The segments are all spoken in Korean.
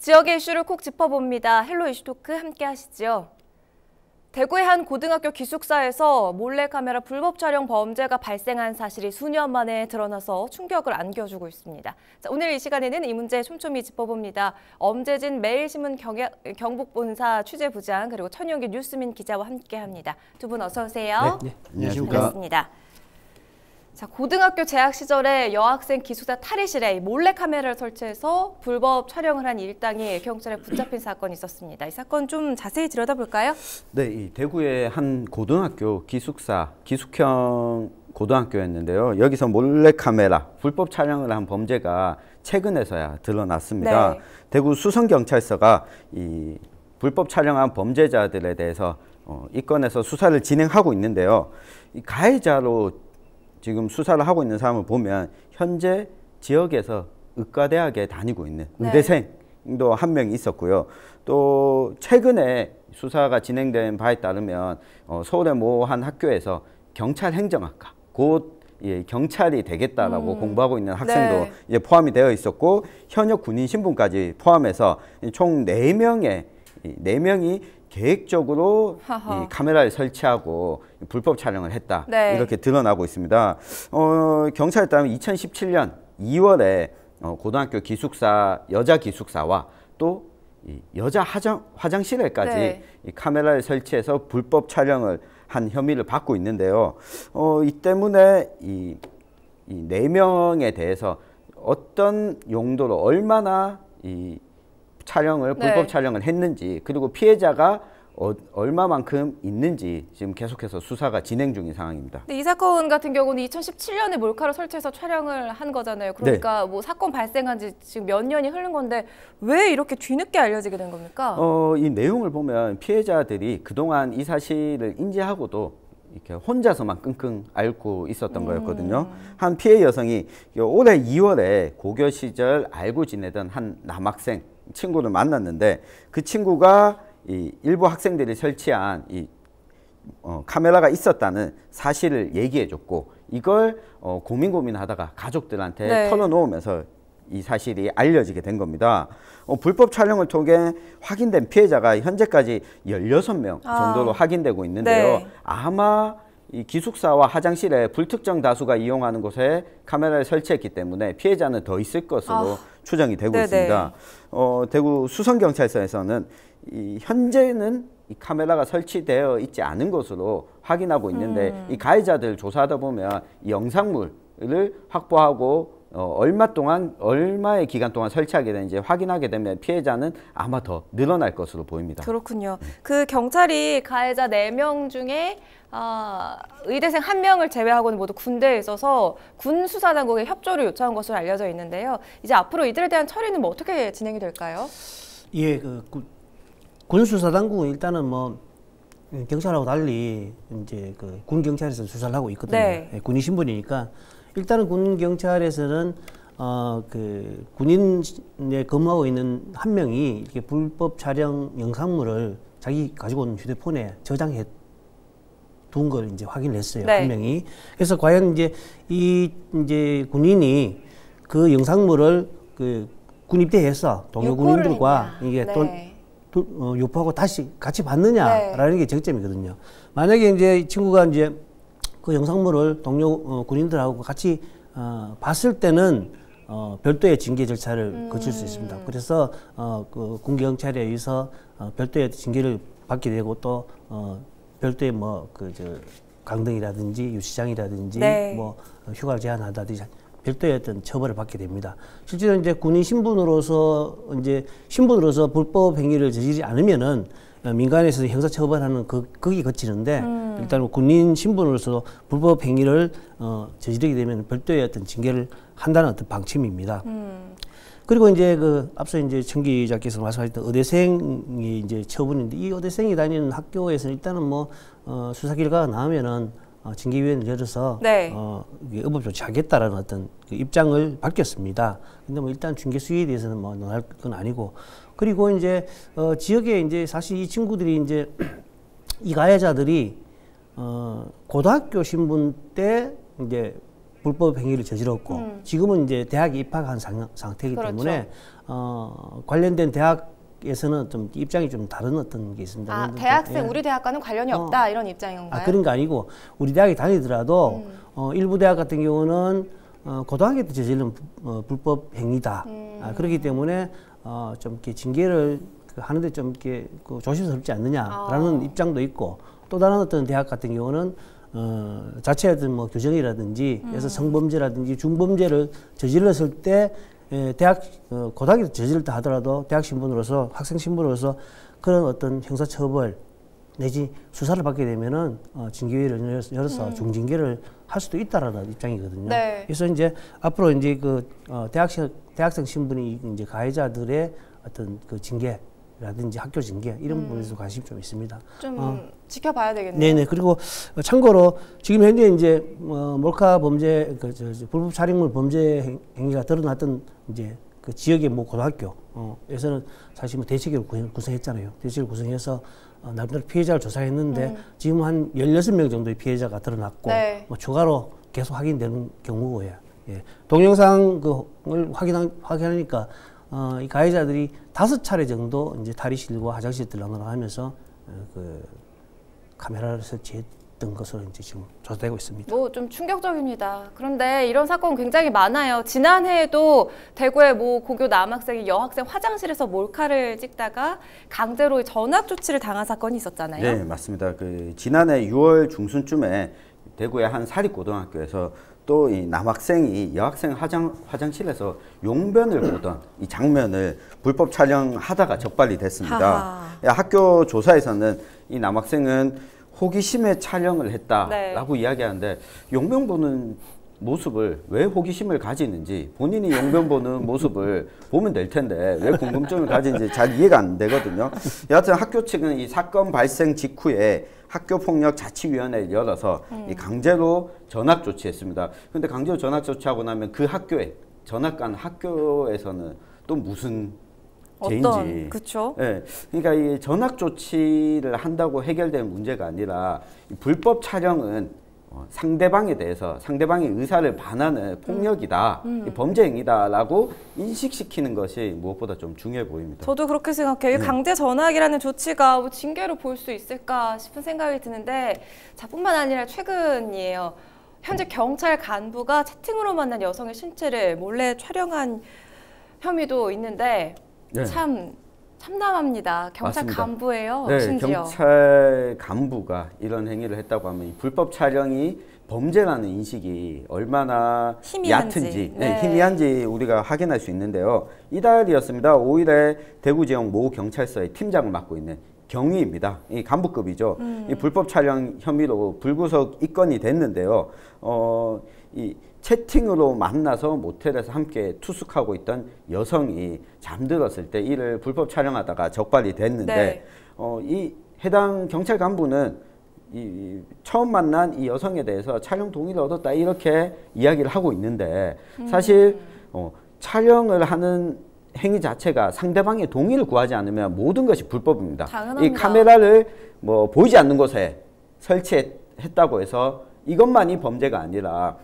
지역의 이슈를 콕 짚어봅니다. 헬로 이슈토크 함께 하시죠. 대구의 한 고등학교 기숙사에서 몰래카메라 불법 촬영 범죄가 발생한 사실이 수년 만에 드러나서 충격을 안겨주고 있습니다. 자, 오늘 이 시간에는 이 문제 촘촘히 짚어봅니다. 엄재진 매일신문 경북본사 취재부장 그리고 천용기 뉴스민 기자와 함께합니다. 두 분 어서 오세요. 네, 안녕하십니까. 반갑습니다. 자, 고등학교 재학 시절에 여학생 기숙사 탈의실에 몰래카메라를 설치해서 불법 촬영을 한 일당이 경찰에 붙잡힌 사건이 있었습니다. 이 사건 좀 자세히 들여다볼까요? 네, 이 대구의 한 고등학교 기숙사, 기숙형 고등학교였는데요. 여기서 몰래카메라, 불법 촬영을 한 범죄가 최근에서야 드러났습니다. 네. 대구 수성경찰서가 이 불법 촬영한 범죄자들에 대해서 이 건에서 수사를 진행하고 있는데요. 이 가해자로 지금 수사를 하고 있는 사람을 보면 현재 지역에서 의과대학에 다니고 있는 의대생도 한 명 있었고요. 또 최근에 수사가 진행된 바에 따르면 서울의 모 한 학교에서 경찰 행정학과 곧 경찰이 되겠다라고 공부하고 있는 학생도 이제 포함이 되어 있었고 현역 군인 신분까지 포함해서 총 4명이 계획적으로 이 카메라를 설치하고 불법 촬영을 했다. 이렇게 드러나고 있습니다. 경찰에 따르면 2017년 2월에 고등학교 기숙사, 여자 기숙사와 또 이 여자 화장실에까지 이 카메라를 설치해서 불법 촬영을 한 혐의를 받고 있는데요. 이 때문에 이 4명에 대해서 어떤 용도로 얼마나 이 불법 촬영을 했는지 그리고 피해자가 얼마만큼 있는지 지금 계속해서 수사가 진행 중인 상황입니다. 이 사건 같은 경우는 2017년에 몰카를 설치해서 촬영을 한 거잖아요. 그러니까 뭐 사건 발생한 지 지금 몇 년이 흐른 건데 왜 이렇게 뒤늦게 알려지게 된 겁니까? 이 내용을 보면 피해자들이 그동안 이 사실을 인지하고도 이렇게 혼자서만 끙끙 앓고 있었던 거였거든요. 한 피해 여성이 올해 2월에 고교 시절 알고 지내던 한 남학생 친구를 만났는데 그 친구가 이 일부 학생들이 설치한 이 카메라가 있었다는 사실을 얘기해줬고 이걸 고민하다가 가족들한테 털어놓으면서 이 사실이 알려지게 된 겁니다. 불법 촬영을 통해 확인된 피해자가 현재까지 16명 정도로 확인되고 있는데요. 아마 이 기숙사와 화장실에 불특정 다수가 이용하는 곳에 카메라를 설치했기 때문에 피해자는 더 있을 것으로 추정이 되고 있습니다. 대구 수성경찰서에서는 현재는 이 카메라가 설치되어 있지 않은 것으로 확인하고 있는데 이 가해자들 조사하다 보면 이 영상물을 확보하고 얼마의 기간 동안 설치하게 되는지 확인하게 되면 피해자는 아마 더 늘어날 것으로 보입니다. 그렇군요. 그 경찰이 가해자 4명 중에 의대생 1명을 제외하고는 모두 군대에 있어서 군 수사당국에 협조를 요청한 것으로 알려져 있는데요. 이제 앞으로 이들에 대한 처리는 뭐 어떻게 진행이 될까요? 예, 군 수사당국은 일단은 뭐 경찰하고 달리 이제 군 경찰에서 수사를 하고 있거든요. 예, 군인 신분이니까 일단은 군 경찰에서는 군인에 근무하고 있는 한 명이 이렇게 불법 촬영 영상물을 자기 가지고 온 휴대폰에 저장해 둔 걸 이제 확인을 했어요. 한 명이. 그래서 과연 이제 군인이 그 영상물을 군 입대해서 동료 군인들과 이게 요구하고 다시 같이 봤느냐라는 게 정점이거든요. 만약에 이제 이 친구가 이제 그 영상물을 동료 군인들하고 같이 봤을 때는 별도의 징계 절차를 거칠 수 있습니다. 그래서 그 군경찰에 의해서 별도의 징계를 받게 되고 또 별도의 강등이라든지 유치장이라든지 뭐 휴가를 제한하다든지 별도의 어떤 처벌을 받게 됩니다. 실제로 이제 군인 신분으로서 불법 행위를 저지르지 않으면은 민간에서 형사 처벌하는 거기 거치는데 일단 군인 신분으로서 불법 행위를 저지르게 되면 별도의 어떤 징계를 한다는 어떤 방침입니다. 그리고 이제 앞서 이제 천 기자께서 말씀하셨던 의대생이 이제 처분인데 이 의대생이 다니는 학교에서는 일단은 뭐 수사 결과가 나오면은 징계위원회를 열어서 의법 조치하겠다라는 어떤 입장을 밝혔습니다. 근데 뭐 일단 징계 수위에 대해서는 뭐 논할 건 아니고 그리고 이제 지역에 이제 사실 이 친구들이 이제 이 가해자들이 고등학교 신분 때 이제 불법 행위를 저질렀고 지금은 이제 대학에 입학한 상태이기 때문에 관련된 대학에서는 좀 입장이 좀 다른 어떤 게 있습니다. 아, 대학생 우리 대학과는 관련이 없다 이런 입장인 건가요? 그런 거 아니고 우리 대학에 다니더라도 일부 대학 같은 경우는 고등학교 때 저지른 불법 행위다. 그렇기 때문에 좀 이렇게 징계를 하는데 좀 이렇게 조심스럽지 않느냐라는 입장도 있고, 또 다른 어떤 대학 같은 경우는 자체의 어떤 뭐 규정이라든지 그래서 성범죄라든지 중범죄를 저질렀을 때 대학 고등학교 때 저질렀다 하더라도 대학 신분으로서 학생 신분으로서 그런 어떤 형사처벌 내지 수사를 받게 되면은 징계위를 열어서 중징계를 할 수도 있다라는 입장이거든요. 네. 그래서 이제 앞으로 이제 그 대학생 신분이 이제 가해자들의 어떤 그 징계라든지 학교 징계 이런 부분에서 관심이 좀 있습니다. 좀 지켜봐야 되겠네요. 네네. 그리고 참고로 지금 현재 이제 몰카 범죄 불법 촬영물 범죄 행위가 드러났던 이제 그 지역의 뭐 고등학교에서는 사실 뭐 대책을 구성했잖아요. 대책을 구성해서 나름대로 피해자를 조사했는데 지금 한 16명 정도의 피해자가 드러났고 네. 뭐 추가로 계속 확인되는 경우고요. 예. 동영상을 확인하니까 이 가해자들이 5차례 정도 이제 탈의실과 화장실 들락날락 하면서 그 카메라를 설치했던 것으로 이제 지금 조사되고 있습니다. 뭐 좀 충격적입니다. 그런데 이런 사건 굉장히 많아요. 지난해에도 대구의 모 고교 남학생이 여학생 화장실에서 몰카를 찍다가 강제로 전학 조치를 당한 사건이 있었잖아요. 네, 맞습니다. 그 지난해 6월 중순쯤에 대구의 한 사립고등학교에서 또 이 남학생이 여학생 화장실에서 용변을 보던 이 장면을 불법 촬영하다가 적발이 됐습니다. 학교 조사에서는 이 남학생은 호기심에 촬영을 했다라고 네. 이야기하는데, 용변 보는 모습을 왜 호기심을 가지는지, 본인이 용변 보는 모습을 보면 될 텐데 왜 궁금증을 가지는지 잘 이해가 안 되거든요. 여하튼 학교 측은 이 사건 발생 직후에 학교폭력자치위원회를 열어서 이 강제로 전학 조치했습니다. 근데 강제로 전학 조치하고 나면 그 학교에 전학 간 학교에서는 또 무슨 죄인지. 그렇죠. 예, 그러니까 이 전학 조치를 한다고 해결되는 문제가 아니라 이 불법 촬영은 상대방에 대해서 상대방의 의사를 반하는 폭력이다, 이 범죄 행위다라고 인식시키는 것이 무엇보다 좀 중요해 보입니다. 저도 그렇게 생각해요. 이 강제 전학이라는 조치가 뭐 징계로 볼 수 있을까 싶은 생각이 드는데, 뿐만 아니라 최근이에요. 현재 경찰 간부가 채팅으로 만난 여성의 신체를 몰래 촬영한 혐의도 있는데 네. 참 참담합니다. 경찰 맞습니다. 간부예요. 네, 심지어. 경찰 간부가 이런 행위를 했다고 하면 이 불법 촬영이 범죄라는 인식이 얼마나 희미한지. 얕은지, 네. 희미한지 우리가 확인할 수 있는데요. 이달이었습니다. 5일에 대구 지역 모 경찰서의 팀장을 맡고 있는 경위입니다. 이 간부급이죠. 이 불법 촬영 혐의로 불구속 입건이 됐는데요. 이 채팅으로 만나서 모텔에서 함께 투숙하고 있던 여성이 잠들었을 때 이를 불법 촬영하다가 적발이 됐는데, 네. 이 해당 경찰 간부는 이 처음 만난 이 여성에 대해서 촬영 동의를 얻었다 이렇게 이야기를 하고 있는데, 사실 촬영을 하는 행위 자체가 상대방의 동의를 구하지 않으면 모든 것이 불법입니다. 당연합니다. 이 카메라를 뭐 보이지 않는 곳에 설치했다고 해서 이것만이 범죄가 아니라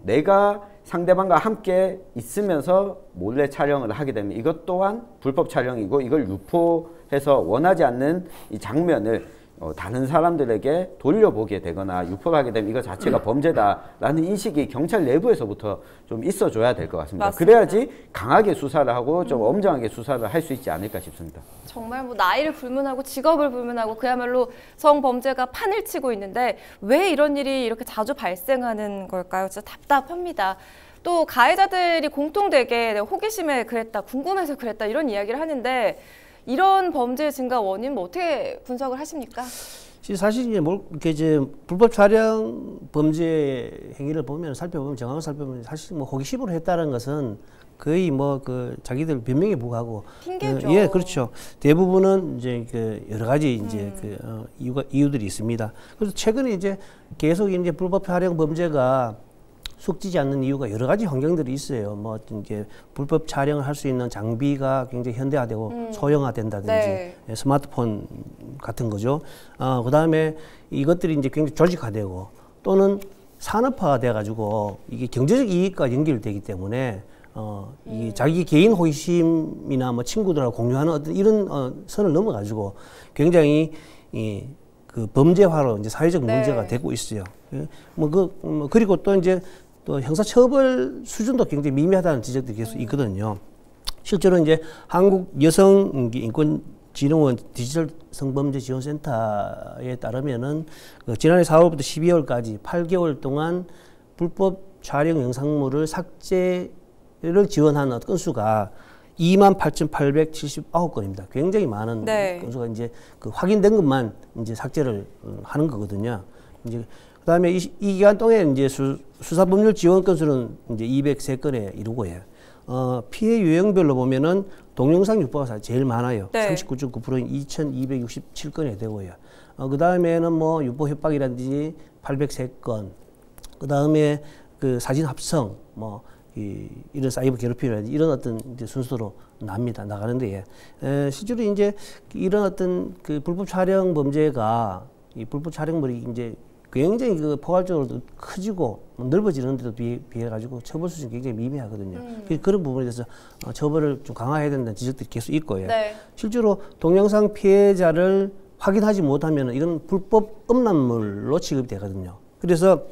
내가 상대방과 함께 있으면서 몰래 촬영을 하게 되면 이것 또한 불법 촬영이고, 이걸 유포해서 원하지 않는 이 장면을 다른 사람들에게 돌려보게 되거나 유포를 하게 되면 이것 자체가 범죄다라는 인식이 경찰 내부에서부터 좀 있어줘야 될 것 같습니다. 맞습니다. 그래야지 강하게 수사를 하고 좀 엄정하게 수사를 할 수 있지 않을까 싶습니다. 정말 뭐 나이를 불문하고 직업을 불문하고 그야말로 성범죄가 판을 치고 있는데 왜 이런 일이 이렇게 자주 발생하는 걸까요? 진짜 답답합니다. 또 가해자들이 공통되게 내가 호기심에 그랬다, 궁금해서 그랬다 이런 이야기를 하는데, 이런 범죄 증가 원인 뭐 어떻게 분석을 하십니까? 사실 이제 불법 촬영 범죄 행위를 보면 정황을 살펴보면 사실 뭐 호기심으로 했다는 것은 거의 뭐 그 자기들 변명에 불과하고, 핑계죠. 예, 그렇죠. 대부분은 이제 그 여러 가지 이제 이유들이 있습니다. 그래서 최근에 이제 계속 이제 불법 촬영 범죄가 속지지 않는 이유가 여러 가지 환경들이 있어요. 뭐 이제 불법 촬영을 할 수 있는 장비가 굉장히 현대화되고 소형화된다든지, 네. 스마트폰 같은 거죠. 그다음에 이것들이 이제 굉장히 조직화되고 또는 산업화가 돼가지고 이게 경제적 이익과 연결되기 때문에 이 자기 개인 호기심이나 뭐 친구들하고 공유하는 어떤 이런 선을 넘어가지고 굉장히 그 범죄화로 이제 사회적 문제가 되고 있어요. 그리고 또 이제 또 형사처벌 수준도 굉장히 미미하다는 지적들이 계속 있거든요. 실제로 이제 한국 여성인권진흥원 디지털 성범죄 지원센터에 따르면은 지난해 4월부터 12월까지 8개월 동안 불법 촬영 영상물을 삭제를 지원한 건수가 28,879건입니다. 굉장히 많은 건수가 이제 그 확인된 것만 이제 삭제를 하는 거거든요. 이제 그다음에 이 기간 동안 이제 수사법률 지원 건수는 이제 203건에 이르고요. 피해 유형별로 보면은 동영상 유포가 제일 많아요. 39.9%인 2,267건에 되고요. 그 다음에는 뭐 유포 협박이라든지 803건, 그 다음에 그 사진 합성, 뭐 이런 사이버 괴롭힘이라든지 이런 어떤 이제 순서로 나가는데 실제로 이제 이런 어떤 그 불법 촬영 범죄가 이 불법 촬영물이 이제 굉장히 그 포괄적으로 커지고 넓어지는데도 비해 가지고 처벌 수준이 굉장히 미미하거든요. 그런 부분에 대해서 처벌을 좀 강화해야 된다는 지적들이 계속 있고요. 실제로 동영상 피해자를 확인하지 못하면 이건 불법 음란물로 취급이 되거든요. 그래서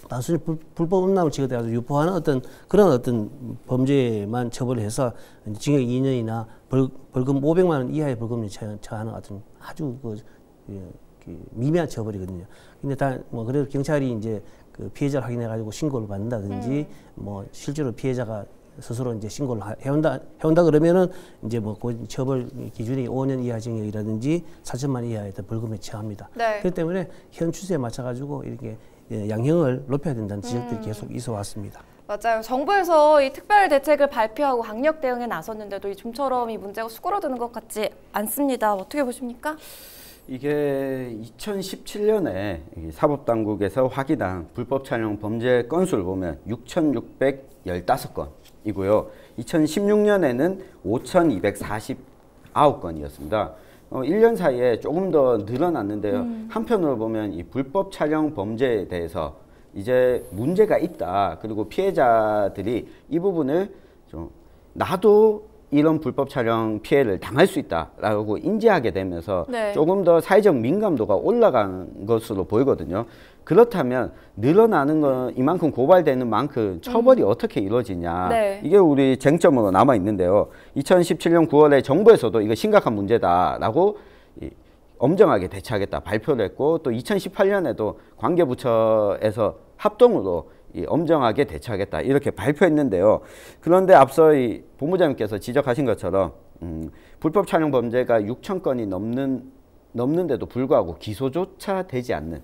단순히 불법 음란물 취급돼가지고 유포하는 그런 어떤 범죄만 처벌을 해서 징역 2년이나 벌금 500만 원 이하의 벌금을 처하는 같은 아주 미미한 처벌이거든요. 근데 뭐 그래도 경찰이 이제 그 피해자를 확인해가지고 신고를 받는다든지 뭐 실제로 피해자가 스스로 이제 신고를 해온다 그러면은 이제 뭐 그 처벌 기준이 5년 이하 징역이라든지 4천만 원 이하의 벌금에 처합니다. 그렇기 때문에 현 추세에 맞춰가지고 이렇게 양형을 높여야 된다는 지적들이 계속 있어 왔습니다. 맞아요. 정부에서 이 특별 대책을 발표하고 강력 대응에 나섰는데도 좀처럼 이 문제가 수그러드는 것 같지 않습니다. 어떻게 보십니까? 이게 2017년에 사법당국에서 확인한 불법 촬영 범죄 건수를 보면 6,615건이고요. 2016년에는 5,249건이었습니다. 1년 사이에 조금 더 늘어났는데요. 한편으로 보면 이 불법 촬영 범죄에 대해서 이제 문제가 있다. 그리고 피해자들이 이 부분을 좀 나도 이런 불법 촬영 피해를 당할 수 있다라고 인지하게 되면서 조금 더 사회적 민감도가 올라간 것으로 보이거든요. 그렇다면 늘어나는 건 이만큼 고발되는 만큼 처벌이 어떻게 이루어지냐. 이게 우리 쟁점으로 남아 있는데요. 2017년 9월에 정부에서도 이거 심각한 문제다라고 엄정하게 대처하겠다 발표를 했고 또 2018년에도 관계부처에서 합동으로 엄정하게 대처하겠다 이렇게 발표했는데요. 그런데 앞서 이 본부장님께서 지적하신 것처럼 불법 촬영 범죄가 6,000건이 넘는데도 불구하고 기소조차 되지 않는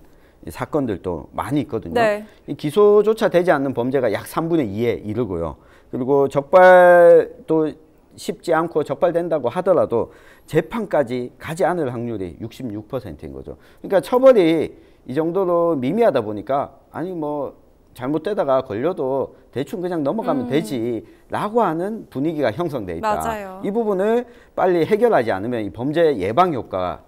사건들도 많이 있거든요. 이 기소조차 되지 않는 범죄가 약 3분의 2에 이르고요. 그리고 적발도 쉽지 않고 적발된다고 하더라도 재판까지 가지 않을 확률이 66%인 거죠. 그러니까 처벌이 이 정도로 미미하다 보니까 아니 뭐 잘못되다가 걸려도 대충 그냥 넘어가면 되지라고 하는 분위기가 형성돼 있다. 이 부분을 빨리 해결하지 않으면 이 범죄 예방 효과가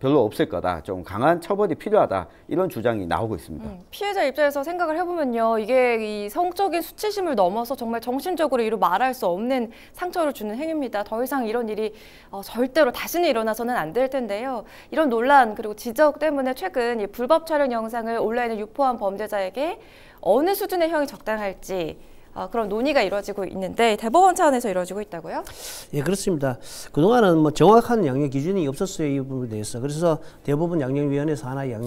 별로 없을 거다. 좀 강한 처벌이 필요하다. 이런 주장이 나오고 있습니다. 피해자 입장에서 생각을 해보면요. 이게 이 성적인 수치심을 넘어서 정말 정신적으로 이루 말할 수 없는 상처를 주는 행위입니다. 더 이상 이런 일이 절대로 다시는 일어나서는 안 될 텐데요. 이런 논란 그리고 지적 때문에 최근 이 불법 촬영 영상을 온라인에 유포한 범죄자에게 어느 수준의 형이 적당할지 그런 논의가 이루어지고 있는데 대법원 차원에서 이루어지고 있다고요? 예, 그렇습니다. 그동안은 뭐 정확한 양형 기준이 없었어요, 이 부분에 대해서. 그래서 대법원 양형위원회에서 하나의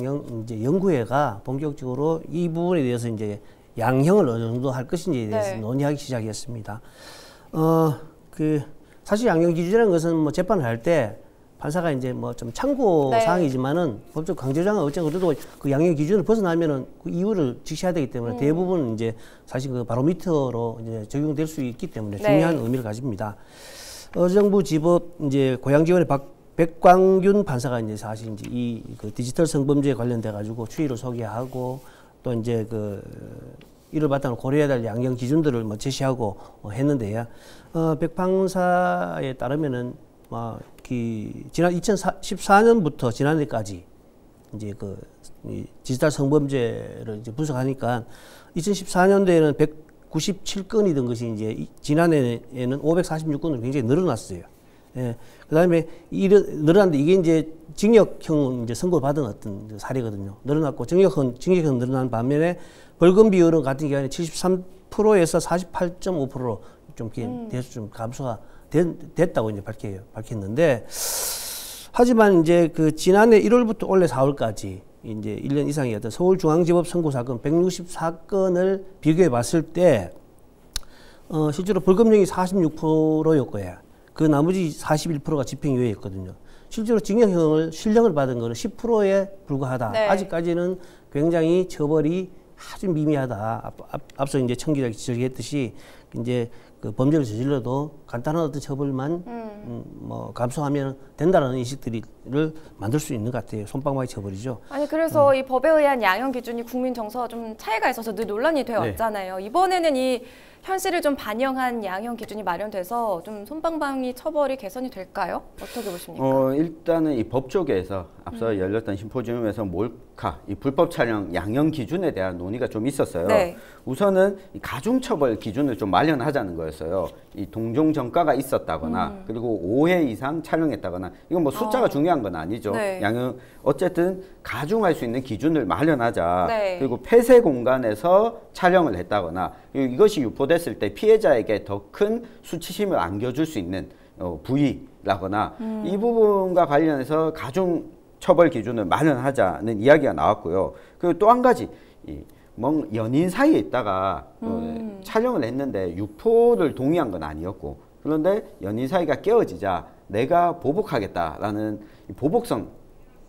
이제 연구회가 본격적으로 이 부분에 대해서 이제 양형을 어느 정도 할 것인지에 대해서 논의하기 시작했습니다. 사실 양형 기준이라는 것은 뭐 재판을 할 때 판사가 이제 뭐 좀 참고 사항이지만은 법적 강제조항은 어쨌든 그래도 그 양형 기준을 벗어나면은 그 이유를 직시해야 되기 때문에 대부분 이제 사실 그 바로미터로 이제 적용될 수 있기 때문에 중요한 의미를 가집니다. 어정부 지법 이제 고양지원의 백광균 판사가 이제 사실 이제 그 디지털 성범죄에 관련돼 가지고 추이를 소개하고 또 이제 이를 바탕으로 고려해야 될 양형 기준들을 뭐 제시하고 했는데요. 백 판사에 따르면은 지난 2014년부터 지난해까지 이제 이 디지털 성범죄를 이제 분석하니까 2014년도에는 97건이던 것이 이제 지난해에는 546건으로 굉장히 늘어났어요. 예. 그다음에 늘어났는데 이게 이제 징역형 이제 선고 받은 어떤 사례거든요. 늘어났고 징역형 늘어난 반면에 벌금 비율은 같은 기간에 73%에서 48.5%로 좀 대수 좀 감소가 됐다고 이제 밝혔는데, 하지만 이제 그 지난해 1월부터 올해 4월까지 이제 1년 이상의 어떤 서울중앙지법 선고 사건 164건을 비교해 봤을 때 실제로 벌금형이 46%였고요. 그 나머지 41%가 집행유예였거든요. 실제로 징역형을 실형을 받은 거는 10%에 불과하다. 네. 아직까지는 굉장히 처벌이 아주 미미하다. 앞서 이제 청 기자가 지적했듯이 이제 그 범죄를 저질러도 간단한 어떤 처벌만 뭐 감수하면 된다는 인식들을 만들 수 있는 것 같아요. 솜방망이 처벌이죠. 아니 그래서 이 법에 의한 양형 기준이 국민 정서와 좀 차이가 있어서 늘 논란이 되어 왔잖아요. 이번에는 이 현실을 좀 반영한 양형 기준이 마련돼서 좀 솜방망이 처벌이 개선이 될까요? 어떻게 보십니까? 일단은 이 법 쪽에서 앞서 열렸던 심포지움에서 몰카, 이 불법 촬영 양형 기준에 대한 논의가 좀 있었어요. 네. 우선은 이 가중처벌 기준을 좀 마련하자는 거였어요. 이 동종 전과가 있었다거나 그리고 5회 이상 촬영했다거나, 이건 뭐 숫자가 중요한 건 아니죠. 네. 양형 어쨌든 가중할 수 있는 기준을 마련하자. 네. 그리고 폐쇄 공간에서 촬영을 했다거나, 이것이 유포됐을 때 피해자에게 더 큰 수치심을 안겨줄 수 있는 부위라거나 이 부분과 관련해서 가중 처벌 기준을 마련하자는 이야기가 나왔고요. 그리고 또 한 가지, 연인 사이에 있다가 촬영을 했는데 유포를 동의한 건 아니었고, 그런데 연인 사이가 깨어지자 내가 보복하겠다라는 보복성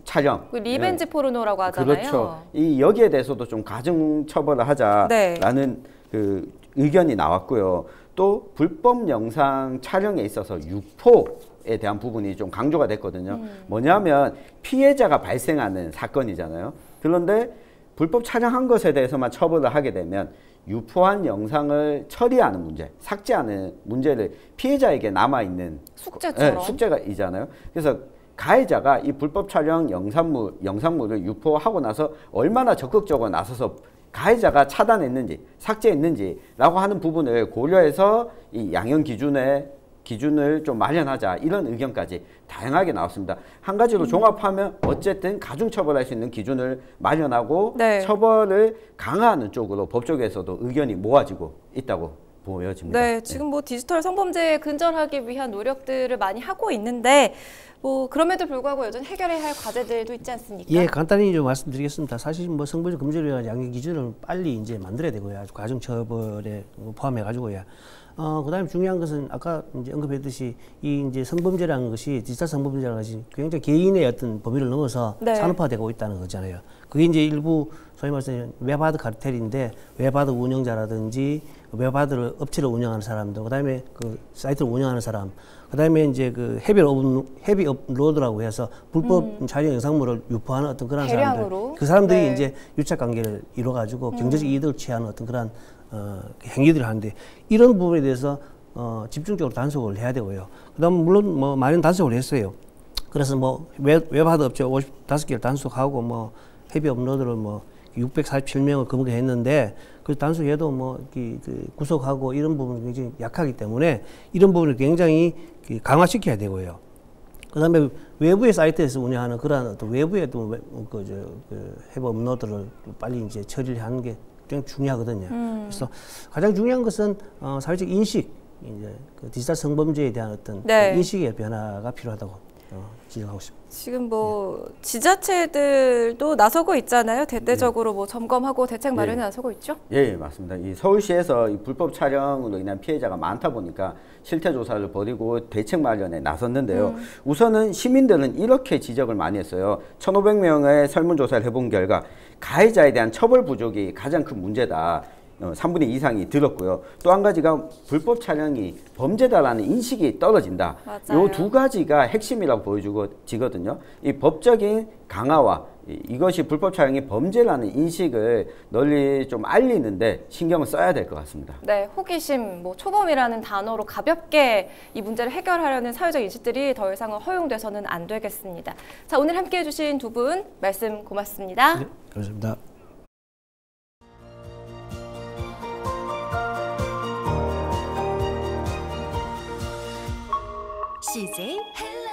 촬영, 리벤지 포르노라고 하잖아요. 그렇죠. 여기에 대해서도 좀 가중 처벌을 하자라는 그 의견이 나왔고요. 또 불법 영상 촬영에 있어서 유포에 대한 부분이 좀 강조가 됐거든요. 뭐냐면 피해자가 발생하는 사건이잖아요. 그런데 불법 촬영한 것에 대해서만 처벌을 하게 되면 유포한 영상을 처리하는 문제, 삭제하는 문제를 피해자에게 남아있는 숙제처럼. 숙제가 있잖아요. 그래서 가해자가 이 불법 촬영 영상물을 유포하고 나서 얼마나 적극적으로 나서서 가해자가 차단했는지 삭제했는지라고 하는 부분을 고려해서 이 양형 기준을 좀 마련하자, 이런 의견까지 다양하게 나왔습니다. 한 가지로 종합하면 어쨌든 가중처벌할 수 있는 기준을 마련하고 처벌을 강화하는 쪽으로 법 쪽에서도 의견이 모아지고 있다고 보여집니다. 네, 지금 뭐 디지털 성범죄에 근절하기 위한 노력들을 많이 하고 있는데 뭐 그럼에도 불구하고 여전히 해결해야 할 과제들도 있지 않습니까? 예, 간단히 좀 말씀드리겠습니다. 사실 뭐 성범죄 금지를 위한 양형 기준을 빨리 이제 만들어야 되고요. 아주 가중 처벌에 포함해 가지고요. 그다음에 중요한 것은 아까 이제 언급했듯이 이 이제 성범죄라는 것이 디지털 성범죄라는 것이 굉장히 개인의 어떤 범위를 넘어서 산업화되고 있다는 거잖아요. 그게 이제 일부 소위 말해서 웹하드 카르텔인데, 웹하드 운영자라든지 웹하드 업체를 운영하는 사람들, 그다음에 그 사이트를 운영하는 사람, 그다음에 이제 그 헤비 업로드라고 해서 불법 촬영 영상물을 유포하는 어떤 그런 사람들, 그 사람들이 이제 유착 관계를 이뤄 가지고 경제적 이득을 취하는 어떤 그런 행위들을 하는데, 이런 부분에 대해서 집중적으로 단속을 해야 되고요. 그다음 물론 뭐 많은 단속을 했어요. 그래서 뭐 웹하드 업체 55개를 단속하고 뭐 헤비 업로드를 뭐 647명을 검거했는데, 그 단속해도 뭐 구속하고 이런 부분이 굉장히 약하기 때문에 이런 부분을 굉장히 강화시켜야 되고요. 그다음에 외부의 사이트에서 운영하는 그러한 어떤 외부의 또 헤비 업로드를 빨리 이제 처리를 하는 게 굉장히 중요하거든요. 그래서 가장 중요한 것은 사회적 인식, 이제 그 디지털 성범죄에 대한 어떤 인식의 변화가 필요하다고 지적하고 있습니다. 지금 뭐 지자체들도 나서고 있잖아요. 대대적으로 뭐 점검하고 대책 마련에 나서고 있죠? 예, 맞습니다. 이 서울시에서 이 불법 촬영으로 인한 피해자가 많다 보니까 실태 조사를 벌이고 대책 마련에 나섰는데요. 우선은 시민들은 이렇게 지적을 많이 했어요. 1,500명의 설문조사를 해본 결과 가해자에 대한 처벌 부족이 가장 큰 문제다. 3분의 2 이상이 들었고요. 또 한 가지가 불법 촬영이 범죄다라는 인식이 떨어진다. 이 두 가지가 핵심이라고 보여지거든요. 이 법적인 강화와 이것이 불법 촬영이 범죄라는 인식을 널리 좀 알리는데 신경을 써야 될 것 같습니다. 네, 호기심, 뭐 초범이라는 단어로 가볍게 이 문제를 해결하려는 사회적 인식들이 더 이상은 허용돼서는 안 되겠습니다. 자, 오늘 함께해 주신 두 분 말씀 고맙습니다. 네, 감사합니다. CJ 헬로